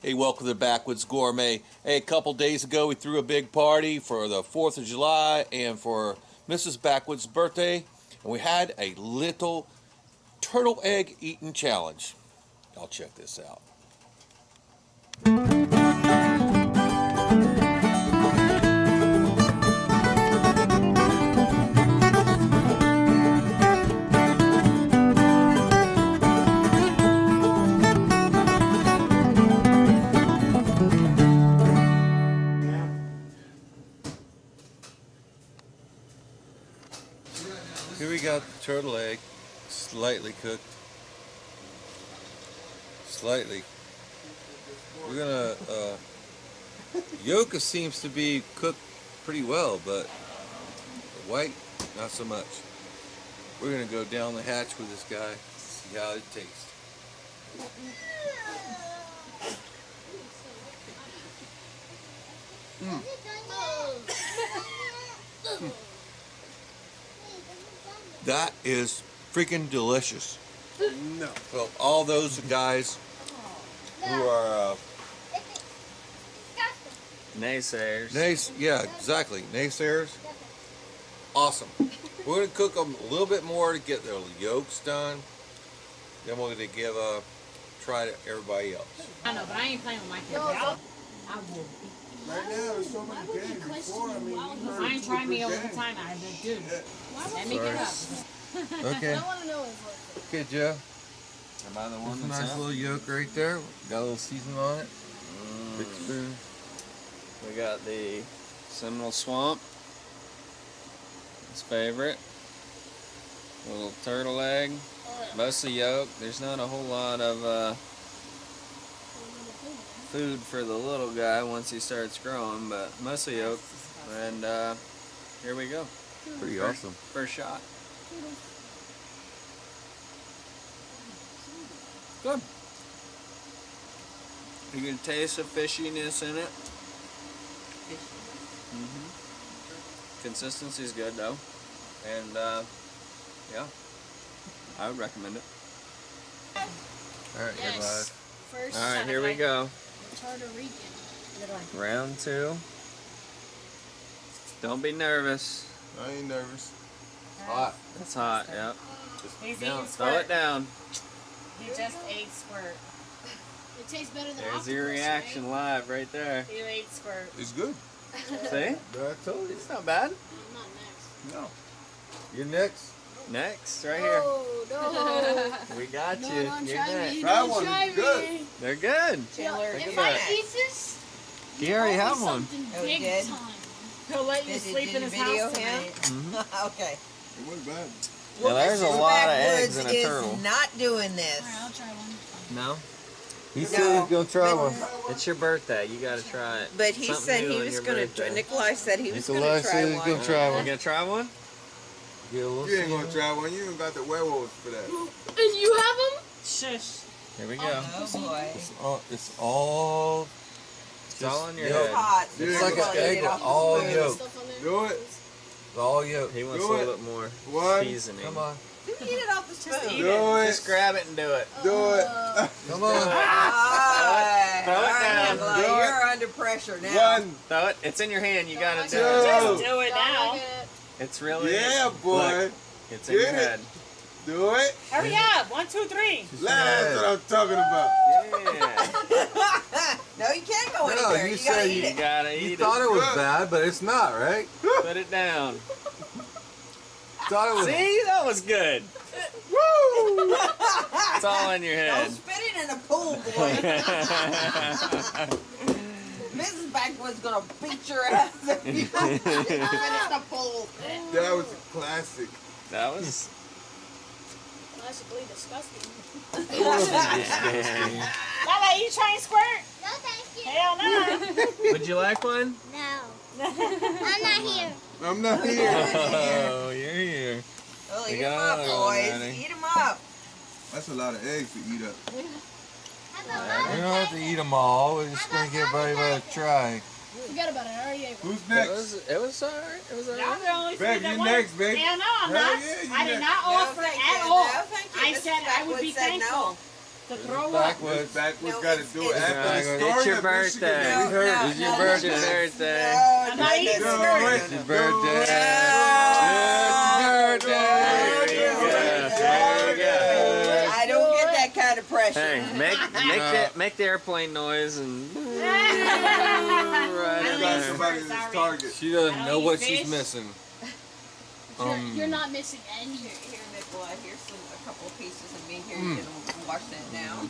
Hey, welcome to Backwoods Gourmet. Hey, a couple days ago we threw a big party for the 4th of July and for Mrs. Backwoods' birthday, and we had a little turtle egg eating challenge. I'll check this out. Here we got the turtle egg, slightly cooked. Slightly. We're gonna, yolk seems to be cooked pretty well, but the white, not so much. We're gonna go down the hatch with this guy, see how it tastes. That is freaking delicious. No. So all those guys who are naysayers. Yeah, exactly. Naysayers. Awesome. We're gonna cook them a little bit more to get their yolks done. Then we're gonna give a try to everybody else. I know, but I ain't playing with my kids. I will. Right now, there's so many games. Before, I ain't trying me over the time. I did, dude. Let me get up. Okay. I want to know his work. Okay, Joe. Am I the one That's a that's nice up? little yolk right there. Got a little seasoning on it. Big spoon. We got the Seminole Swamp. His favorite. A little turtle egg. Mostly yolk. There's not a whole lot of food for the little guy once he starts growing, but mostly yolk. And here we go. Pretty awesome. First shot. Good. You can taste the fishiness in it. Consistency's good though, and yeah, I would recommend it. All right, Yes. First, All right, here we go. Puerto Rican. Round 2. Don't be nervous. I ain't nervous. Hot. It's hot. Yeah. He's Now, eating throw squirt. it down. He just ate squirt. It tastes better than There's octopus, your reaction right? live right there. He ate squirt. It's good. See? But I told you. It's not bad. I'm not next. No. You're next. Next, right here. Oh, no. We got No, you. don't You're try next. me. That Don't one is try good. me. They're good. Chandler, Look if at I that. eat this, You already have always one. something Oh, big did? time. He'll let you Did sleep you in his video house him? tonight. Okay. It wasn't bad. Now, there's a Mr. lot of eggs Backwoods in a is turtle. not doing this. Alright, I'll try one. No? He No. said he's gonna try one. It's your birthday. You gotta try it. But he Something said new he on was your going to birthday. try. Nikolai said he was going Nikolai to try said he's one. gonna try You one. gonna try one? Get a little You ain't gonna seasoning. try one. You ain't got the werewolves for that. And you have them? Shush. Here we go. Oh boy. It's all It's all in your yolk. It's head. hot. Yeah. It's like Well, an eat egg it with off the all spoon. yolk. Stuff on there? Do it. It's all yolk. He wants Do a little it. bit more One. seasoning. Come on. You eat it off the spoon. eat Do it. Just grab it and do it. Do it. Come on. Throw it down. Do it. You're under pressure now. One. Throw it. It's in your hand. You gotta do Two. it. Just do it Don't now. look at it. It's really. Yeah, boy. Look, it's in your Get it. head. Do it. Hurry up. 1, 2, 3. That's what I'm talking about. Yeah. No, you can't go No, anywhere. you You said gotta you- eat You it. gotta You eat thought it. it was bad, but it's not, right? Put it down. Thought it was. See, that was good. Woo! It's all in your Don't head. spit it in a pool, boy. Mrs. Backwoods gonna beat your ass if you don't spit in the pool. That was a classic. That was. Classically disgusting. Lala, you trying squirt? No, thank you. Hell no. Would you like one? No. I'm not here. I'm not here. Oh, you're here. Oh, We eat 'em got up, another one boys. ready. Eat 'em up. That's a lot of eggs to eat up. We don't have to eat them all. We're just gonna give everybody a try. Forget about it. I already ate one. Who's It next? was alright. It was I'm alright. the only Babe, food that you won. next, babe. Hell no, I'm Hell not. yeah, you I did next. not No, offer thank at you. all. No, thank you. I Mrs. said I would be Backwoods said thankful. no. To throw up. Backwoods. Backwoods No, got to it's- do it it's- after the It's story your of birthday. Michigan. No, We heard no, it. It's your no, birthday. no, birthday. I'm not eating No, skirt. wait. It's your birthday. It's There you go. There you go. I don't get that kind of pressure. Hey, make the airplane noise and I right don't Got eat there. somebody skirt, that's sorry. target. She I doesn't don't know eat what fish. she's missing. You're not missing any. Here, Nicola, here's a couple of pieces of meat here. You can wash that down.